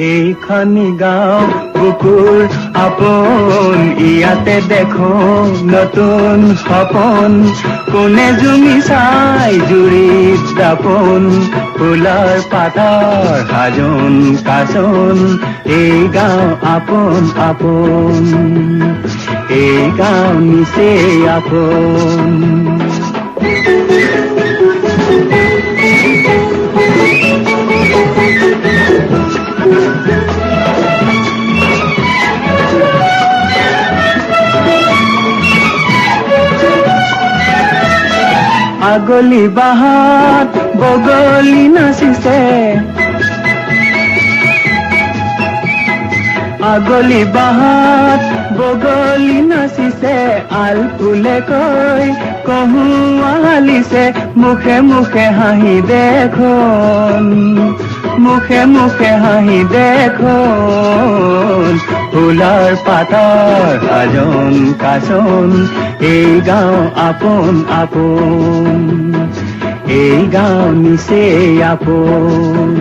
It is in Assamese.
এইখনি গাঁও বুকুৰ আপোন, ইয়াতে দেখো নতুন সপোন। কোনে জুমি চাই জুৰিত দাপোন, ফুলৰ পাতৰ সাজোন কাচোন। এই গাঁও আপোন আপোন, এই গাঁও নিচেই আপোন। আগলি বাহাত বগলী নাচিছে, আগলি বাহাত বগলী নাচিছে। আল ফুলে কৈ কহুৱা হালিছে, মুখে মুখে হাঁহি দেখোন, মুখে মুখে হাঁহি দেখোন। ফুলৰ পাতৰ সাজোন কাচোন, এই গাঁও আপোন আপোন, এই গাঁও নিচেই আপোন।